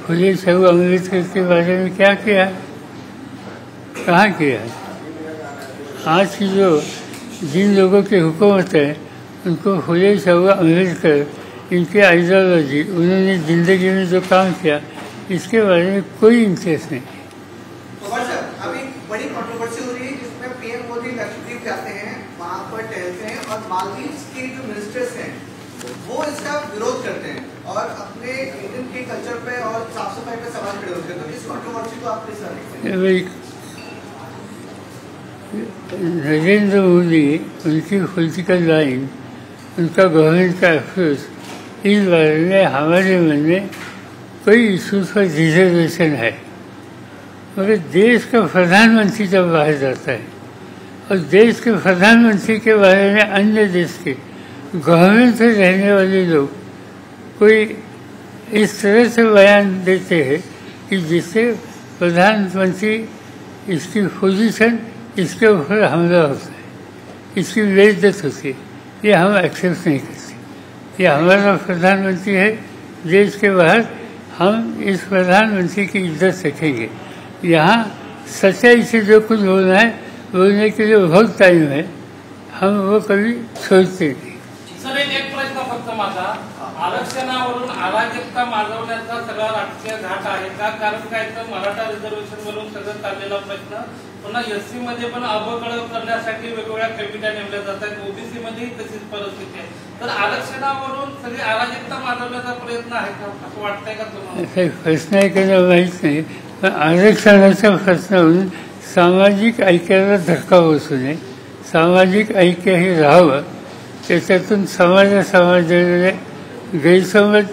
A: फुले शाह अम्बेडकर के बारे में क्या किया है? कहाँ किया है? आज की जो जिन लोगों की हुकूमत है उनको फुले शाह अम्बेडकर इनकी आइडियोलॉजी, उन्होंने ज़िंदगी में जो काम किया इसके बारे में कोई इंटरेस्ट नहीं.
E: अभी बड़ी कंट्रोवर्सी हो रही है जिसमें पीएम मोदी लक्षद्वीप जाते हैं, वहां पर टहलते हैं और मालदीव के जो मिनिस्टर्स हैं वो इसका विरोध करते हैं और अपने इंडियन के कल्चर पे और साफ सफाई पे सवाल खड़े होते हैं. तो इस कंट्रोवर्सी को आप कैसे देखते हैं?
A: नरेंद्र मोदी, उनकी पॉलिटिकल लाइन, उनका गवर्नमेंट का अप्रोच, इस बारे में हमारे मन में कोई इशूज पर रिजर्वेशन है. मगर देश का प्रधानमंत्री जब बाहर जाता है और देश के प्रधानमंत्री के बारे में अन्य देश के गवर्नमेंट से रहने वाले लोग कोई इस तरह से बयान देते हैं कि जिससे प्रधानमंत्री इसकी पोजीशन, इसके ऊपर हमला होता है, इसकी बेइज्जत होती है, ये हम एक्सेप्ट नहीं करते। ये हमारा प्रधानमंत्री है, देश के बाहर हम इस प्रधानमंत्री की इज्जत रखेंगे। यहाँ सच्चाई से जो कुछ बोलना है बोलने के लिए बहुत टाइम है, हम वो कभी सोचते नहीं।
K: सर एक प्रश्न फक्त माझा, आरक्षणावरून अराजकता माजवण्याचा सगळा राजकीय घाट आहे का? कारण काय तर मराठा रिझर्वेशन वरून सगळं चाललेला प्रश्न, पुन्हा एससी मध्ये पण अबकळ करण्यासाठी वेगवेगळ्या कमिट्या नेमल्या जातात, ओबीसी मध्येही तशीच परिस्थिती आहे, तर आरक्षणावरून सगळी अराजकता माजवण्याचा प्रयत्न आहे का, असं वाटतंय का तुम्हाला?
A: प्रश्न आहे का माहीत नाही, पण आरक्षणाच्या प्रश्नावरून सामाजिक ऐक्याला धक्का बसू नये, सामाजिक ऐक्य हे राहावं, त्याच्यातून समाजाला गैरसमज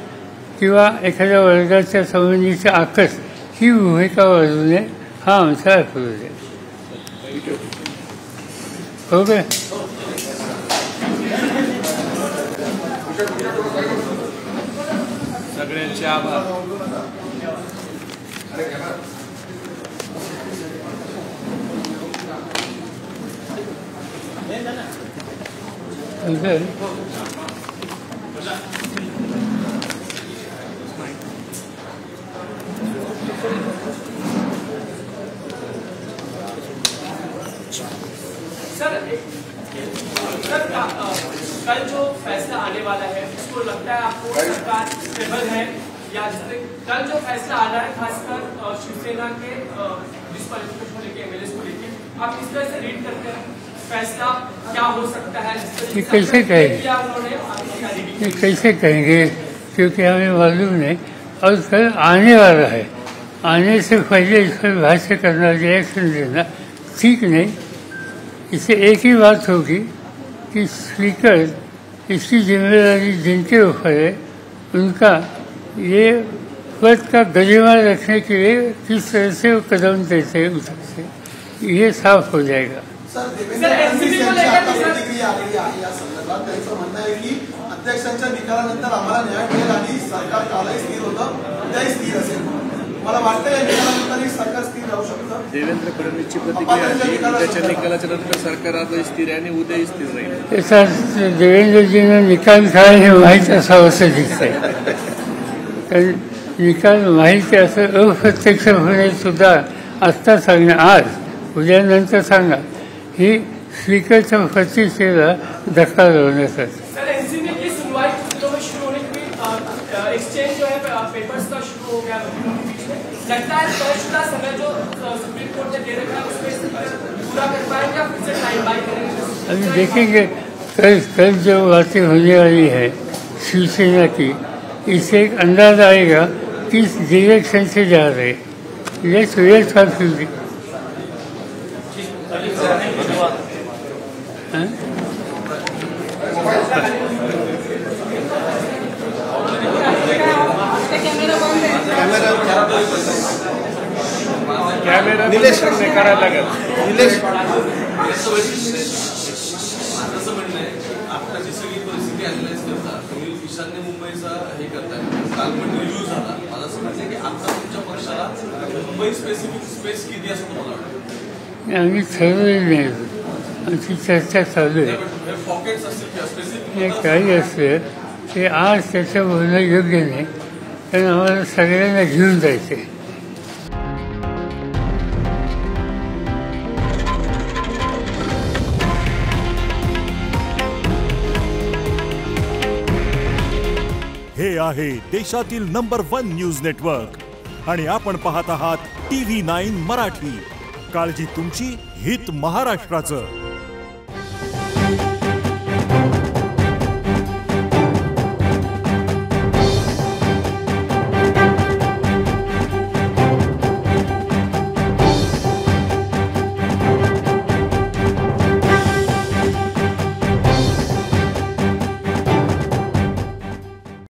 A: किंवा एखाद्या वर्गाच्या संबंधीचे आकर्ष ही भूमिका वाजवू नये, हा आमचा अप्रोच आहे. हो काय?
D: सगळ्यांचे आभार.
A: Okay.
H: सर कल जो फैसला आने वाला है उसको लगता है आपको सरकार स्टेबल है, या कल जो फैसला आ रहा है खासकर शिवसेना के डिस्क्वालिफिकेशन को लेकर, एमएलए को लेकर, आप किस तरह से रीड करते हैं? फैसला क्या हो सकता है?
A: ये कैसे कहेंगे, ये कैसे कहेंगे, क्योंकि हमें मालूम नहीं, और कल आने वाला है, आने से पहले इस पर भाष्य करना, रिएक्शन देना ठीक नहीं। इससे एक ही बात होगी कि स्पीकर इसकी जिम्मेदारी जिनके ऊपर है उनका ये पद का गरिमा रखने के लिए किस तरह से वो कदम देते हैं उठते, ये साफ हो जाएगा.
F: सर प्रतिक्रिया आलेली आहे या संदर्भात. त्यांचं म्हणणं आहे की अध्यक्षांच्या निकालानंतर आम्हाला न्याय मिळेल आणि सरकार कालही स्थिर होतं, उद्याही स्थिर असेल. मला वाटतं या निकालानंतर सरकार स्थिर राहू शकतं.
D: देवेंद्र फडणवीसची प्रतिक्रिया आहे, त्याच्या निकालाच्या नंतर सरकार आता स्थिर आहे आणि उद्याही स्थिर राहील.
A: त्याचा देवेंद्रजीनं निकाल काय हे माहीत असावं असं दिसतंय. कारण निकाल माहिती असं अप्रत्यक्षपणे सुद्धा आत्ता सांगणं, आज उद्यानंतर सांगा, ही स्पीकरच्या प्रतिष्ठेला धक्का लावण्यासाठी.
H: सर एनसीबी की सुनवाई शुरू होने की एक्सचेंज जो है पेपर्स का शुरू हो गया बीच में, लगता है तयशुदा समय जो सुप्रीम कोर्ट ने दे रखा है उसमें पूरा कर पाएंगे या फिर से टाइम बाय करेंगे?
A: अभी देखेंगे कल जो बातें होने वाली है शिवसेना की, इससे एक अंदाज आएगा किस डायरेक्शन से जा रहे. Let's wait for future.
D: Camera Nilesh करायला लागेल. निलेश असं म्हणणं आहे, आताची सगळी परिस्थिती अॅनालाइज करता तुम्ही ईशान्य मुंबईचा हे करताय, काल पण रिव्ह्यू झाला. मला असं म्हणायचं की आता तुमच्या पक्षाला मुंबई स्पेसिफिक स्पेस किती असं तुम्हाला वाटतं?
A: आम्ही ठरवलेलं नाही, आमची चर्चा चालू आहे.
D: पॉकेट्स असतील किंवा स्पेसिफिक
A: हे काही असलं ते आज त्याचं बोलणं योग्य नाही, कारण आम्हाला सगळ्यांना घेऊन जायचं आहे.
L: हे आहे देशातील नंबर 1 न्यूज नेटवर्क आणि आपण पाहत आहात TV9 मराठी. काळजी तुमची, हित महाराष्ट्राचं.